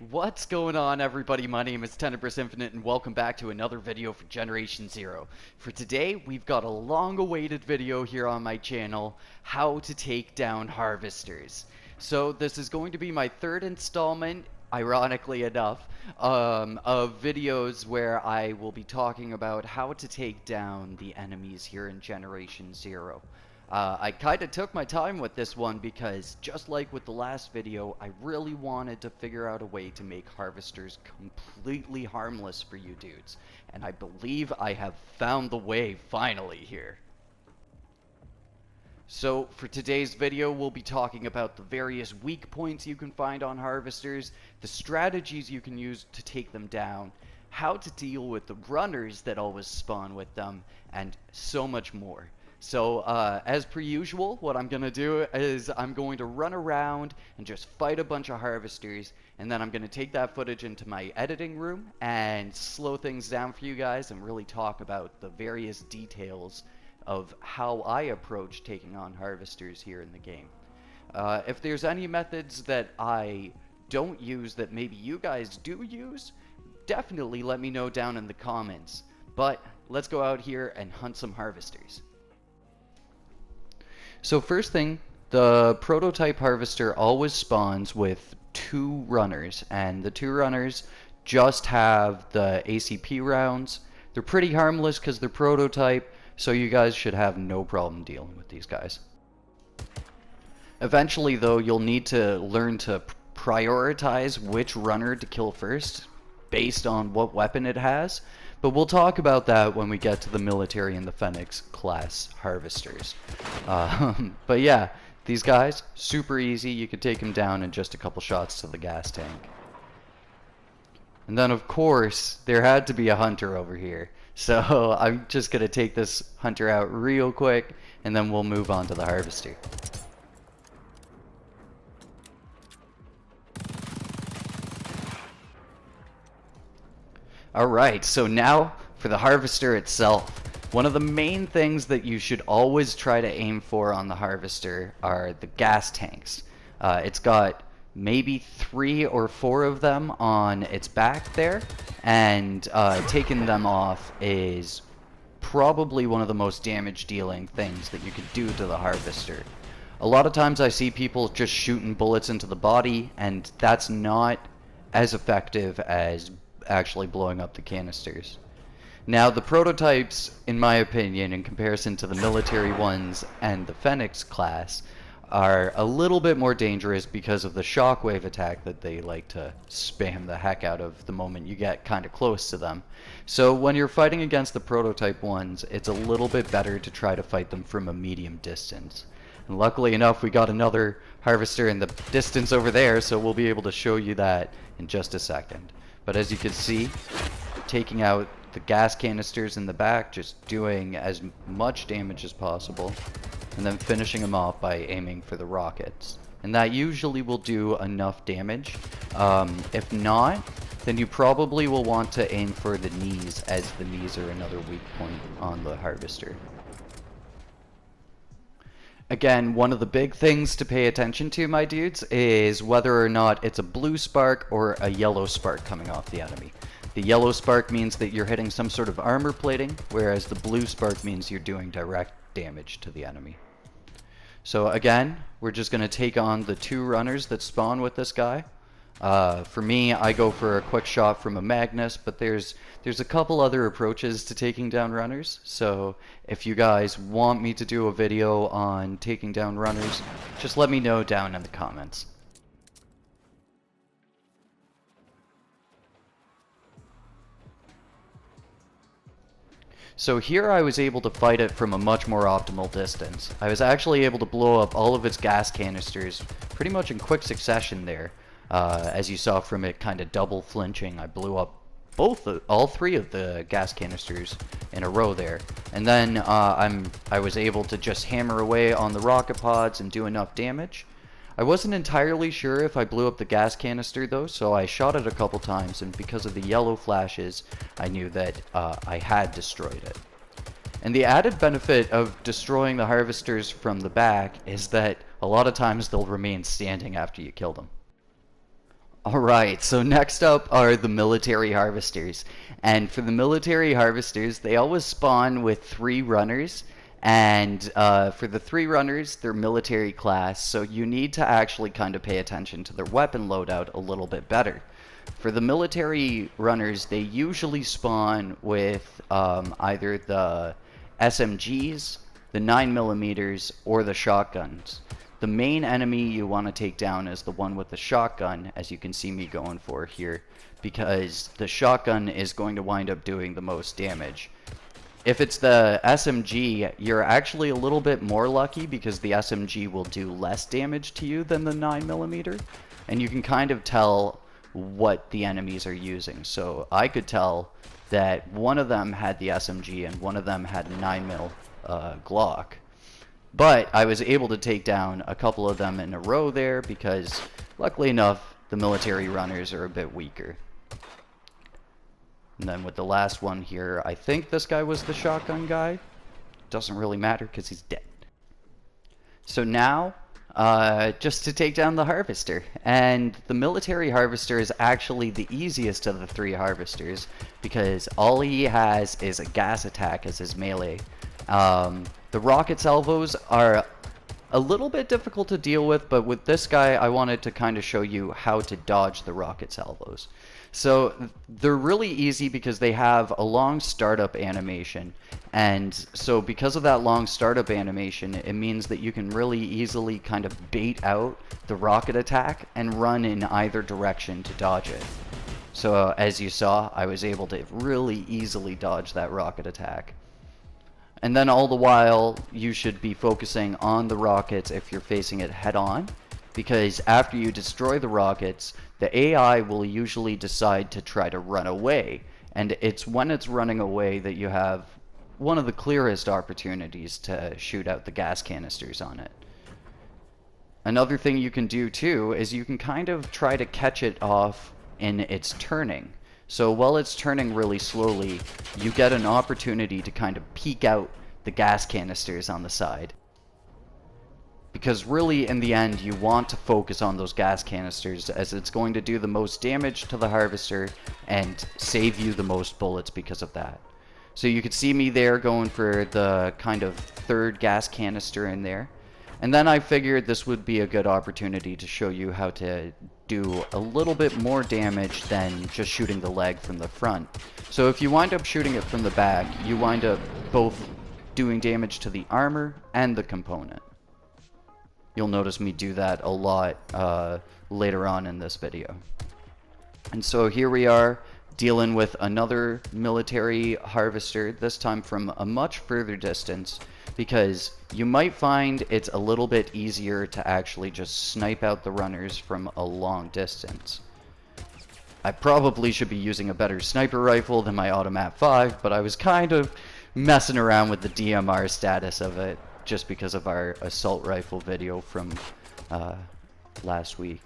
What's going on, everybody? My name is Tenebris Infinite and welcome back to another video for Generation Zero. For today, we've got a long-awaited video here on my channel, how to take down harvesters. So this is going to be my third installment, ironically enough, of videos where I will be talking about how to take down the enemies here in Generation Zero. I kind of took my time with this one because, just like with the last video, I really wanted to figure out a way to make harvesters completely harmless for you dudes. And I believe I have found the way finally here. So, for today's video, we'll be talking about the various weak points you can find on harvesters, the strategies you can use to take them down, how to deal with the runners that always spawn with them, and so much more. So, as per usual, what I'm going to do is I'm going to run around and just fight a bunch of harvesters, and then I'm going to take that footage into my editing room and slow things down for you guys and really talk about the various details of how I approach taking on harvesters here in the game. If there's any methods that I don't use that maybe you guys do use, definitely let me know down in the comments. But let's go out here and hunt some harvesters. So first thing, the prototype harvester always spawns with two runners, and the two runners just have the ACP rounds. They're pretty harmless because they're prototype, so you guys should have no problem dealing with these guys. Eventually though, you'll need to learn to prioritize which runner to kill first based on what weapon it has. But we'll talk about that when we get to the military and the Fenix class harvesters. But yeah, these guys, super easy. You can take them down in just a couple shots to the gas tank. And then of course, there had to be a hunter over here. So I'm just going to take this hunter out real quick, and then we'll move on to the harvester. Alright, so now for the harvester itself. One of the main things that you should always try to aim for on the harvester are the gas tanks. It's got maybe 3 or 4 of them on its back there, and taking them off is probably one of the most damage dealing things that you could do to the harvester. A lot of times I see people just shooting bullets into the body, and that's not as effective as actually blowing up the canisters. Now the prototypes, in my opinion, in comparison to the military ones and the Fenix class, are a little bit more dangerous because of the shockwave attack that they like to spam the heck out of the moment you get kind of close to them. So when you're fighting against the prototype ones, it's a little bit better to try to fight them from a medium distance. And luckily enough, we got another harvester in the distance over there, so we'll be able to show you that in just a second. But as you can see, taking out the gas canisters in the back, just doing as much damage as possible, and then finishing them off by aiming for the rockets. And that usually will do enough damage. If not, then you probably will want to aim for the knees, as the knees are another weak point on the harvester. Again, one of the big things to pay attention to, my dudes, is whether or not it's a blue spark or a yellow spark coming off the enemy. The yellow spark means that you're hitting some sort of armor plating, whereas the blue spark means you're doing direct damage to the enemy. So again, we're just going to take on the 2 runners that spawn with this guy. For me, I go for a quick shot from a Magnus, but there's a couple other approaches to taking down runners. So if you guys want me to do a video on taking down runners, just let me know down in the comments. So here I was able to fight it from a much more optimal distance. I was actually able to blow up all of its gas canisters pretty much in quick succession there. As you saw from it kind of double flinching, I blew up all 3 of the gas canisters in a row there. And then I was able to just hammer away on the rocket pods and do enough damage. I wasn't entirely sure if I blew up the gas canister though, so I shot it a couple times, and because of the yellow flashes, I knew that I had destroyed it. And the added benefit of destroying the harvesters from the back is that a lot of times they'll remain standing after you kill them. Alright, so next up are the military harvesters. And for the military harvesters, they always spawn with 3 runners. And for the 3 runners, they're military class, so you need to actually kind of pay attention to their weapon loadout a little bit better. For the military runners, they usually spawn with either the SMGs, the 9mm, or the shotguns. The main enemy you want to take down is the one with the shotgun, as you can see me going for here, because the shotgun is going to wind up doing the most damage. If it's the SMG, you're actually a little bit more lucky because the SMG will do less damage to you than the 9mm, and you can kind of tell what the enemies are using. So I could tell that one of them had the SMG and one of them had a 9mm Glock. But I was able to take down a couple of them in a row there because, luckily enough, the military runners are a bit weaker. And then with the last one here, I think this guy was the shotgun guy. Doesn't really matter because he's dead. So now, just to take down the harvester. And the military harvester is actually the easiest of the 3 harvesters because all he has is a gas attack as his melee. The rocket salvos are a little bit difficult to deal with, but with this guy I wanted to kind of show you how to dodge the rocket salvos. So they're really easy because they have a long startup animation, and so because of that long startup animation, it means that you can really easily kind of bait out the rocket attack and run in either direction to dodge it. So as you saw, I was able to really easily dodge that rocket attack. And then all the while, you should be focusing on the rockets if you're facing it head on, because after you destroy the rockets, the AI will usually decide to try to run away. And it's when it's running away that you have one of the clearest opportunities to shoot out the gas canisters on it. Another thing you can do too is you can kind of try to catch it off in its turning. So while it's turning really slowly, you get an opportunity to kind of peek out the gas canisters on the side. Because really, in the end, you want to focus on those gas canisters as it's going to do the most damage to the harvester and save you the most bullets because of that. So you could see me there going for the kind of 3rd gas canister in there. And then I figured this would be a good opportunity to show you how to do a little bit more damage than just shooting the leg from the front. So if you wind up shooting it from the back, you wind up both doing damage to the armor and the component. You'll notice me do that a lot later on in this video. And so here we are dealing with another military harvester, this time from a much further distance, because you might find it's a little bit easier to actually just snipe out the runners from a long distance. I probably should be using a better sniper rifle than my Automat 5, but I was kind of messing around with the DMR status of it just because of our assault rifle video from last week.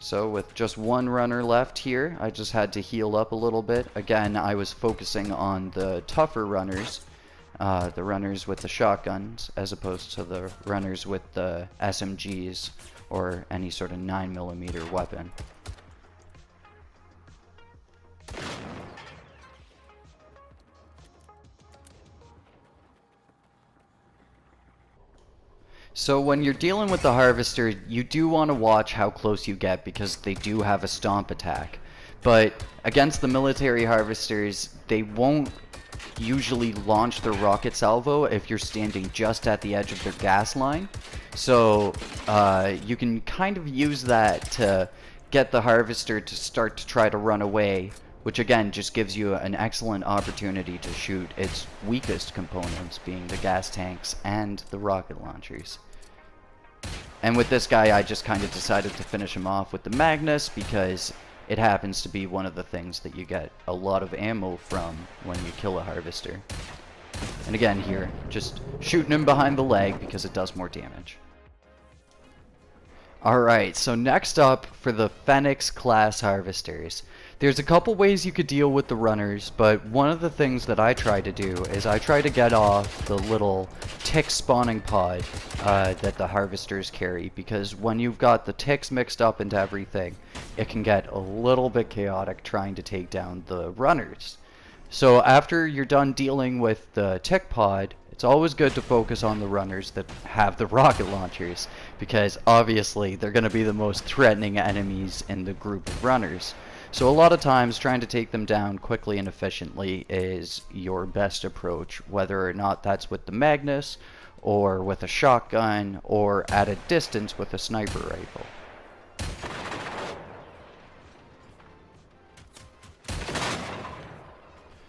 So with just one runner left here, I just had to heal up a little bit. Again, I was focusing on the tougher runners, the runners with the shotguns, as opposed to the runners with the SMGs or any sort of 9mm weapon. So when you're dealing with the harvester, you do want to watch how close you get because they do have a stomp attack. But against the military harvesters, they won't usually launch their rocket salvo if you're standing just at the edge of their gas line. So you can kind of use that to get the harvester to start to try to run away, which again just gives you an excellent opportunity to shoot its weakest components, being the gas tanks and the rocket launchers. And with this guy, I just kind of decided to finish him off with the Magnus because it happens to be one of the things that you get a lot of ammo from when you kill a harvester. And again here, just shooting him behind the leg because it does more damage. Alright, so next up for the Fenix class harvesters. There's a couple ways you could deal with the runners, but one of the things that I try to do is I try to get off the little tick spawning pod that the harvesters carry, because when you've got the ticks mixed up into everything, it can get a little bit chaotic trying to take down the runners. So after you're done dealing with the tick pod, it's always good to focus on the runners that have the rocket launchers, because obviously they're going to be the most threatening enemies in the group of runners. So a lot of times trying to take them down quickly and efficiently is your best approach, whether or not that's with the Magnus, or with a shotgun, or at a distance with a sniper rifle.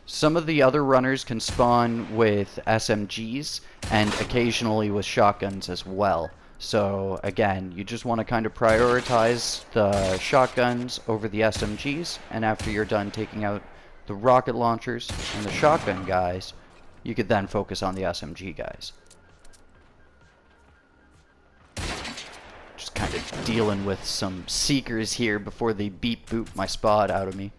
Some of the other runners can spawn with SMGs and occasionally with shotguns as well. So again, you just want to kind of prioritize the shotguns over the SMGs, and after you're done taking out the rocket launchers and the shotgun guys, you could then focus on the SMG guys. Just kind of dealing with some seekers here before they beat boot my spot out of me.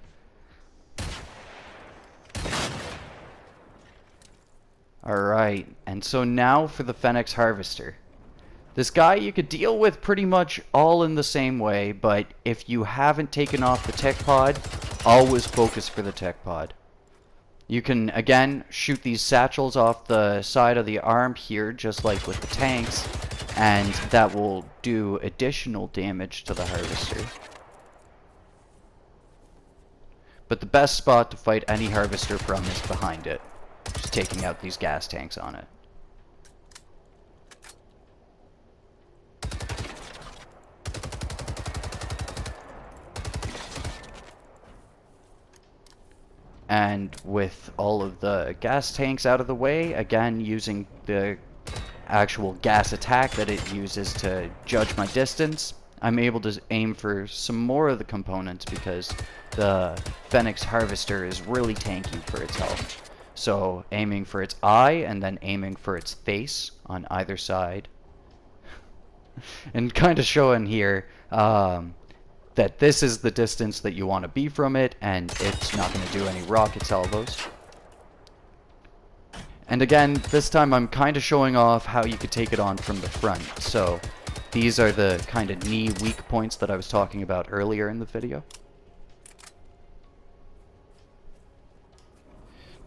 Alright, and so now for the Fenix Harvester. This guy you could deal with pretty much all in the same way, but if you haven't taken off the tech pod, always focus for the tech pod. You can, again, shoot these satchels off the side of the arm here, just like with the tanks, and that will do additional damage to the Harvester. But the best spot to fight any Harvester from is behind it. Just taking out these gas tanks on it. And with all of the gas tanks out of the way, again using the actual gas attack that it uses to judge my distance, I'm able to aim for some more of the components because the Fenix Harvester is really tanky for its health. So aiming for its eye and then aiming for its face on either side. And kind of showing here that this is the distance that you want to be from it, and it's not going to do any rocket salvos. And again, this time I'm kind of showing off how you could take it on from the front. So these are the kind of knee weak points that I was talking about earlier in the video.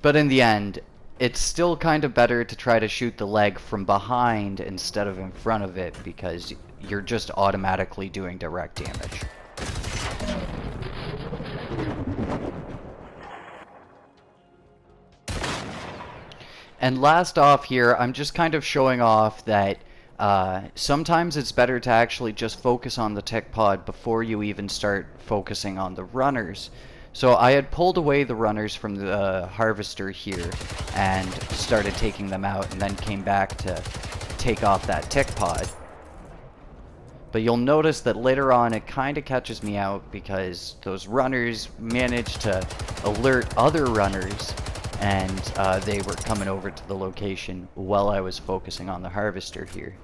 But in the end, it's still kind of better to try to shoot the leg from behind instead of in front of it, because you're just automatically doing direct damage. And last off here, I'm just kind of showing off that sometimes it's better to actually just focus on the tech pod before you even start focusing on the runners. So I had pulled away the runners from the harvester here and started taking them out, and then came back to take off that tick pod. But you'll notice that later on it kind of catches me out because those runners managed to alert other runners, and they were coming over to the location while I was focusing on the harvester here.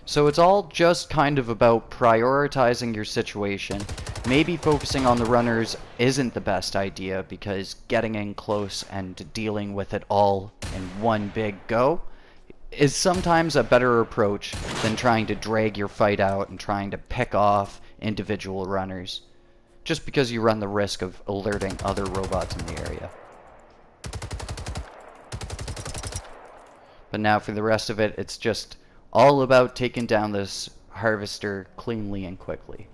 So it's all just kind of about prioritizing your situation. Maybe focusing on the runners isn't the best idea, because getting in close and dealing with it all in one big go is sometimes a better approach than trying to drag your fight out and trying to pick off individual runners, just because you run the risk of alerting other robots in the area. But now for the rest of it, it's just all about taking down this harvester cleanly and quickly.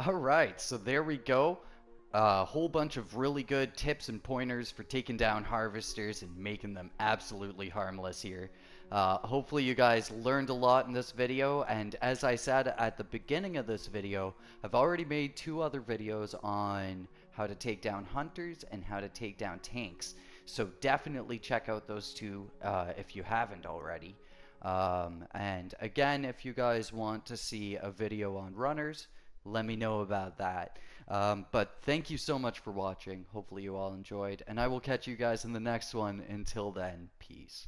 Alright, so there we go. A whole bunch of really good tips and pointers for taking down harvesters and making them absolutely harmless here. Hopefully you guys learned a lot in this video, and as I said at the beginning of this video, I've already made 2 other videos on how to take down hunters and how to take down tanks. So definitely check out those 2 if you haven't already. And again, if you guys want to see a video on runners, let me know about that. But thank you so much for watching. Hopefully you all enjoyed, and I will catch you guys in the next one. Until then, peace.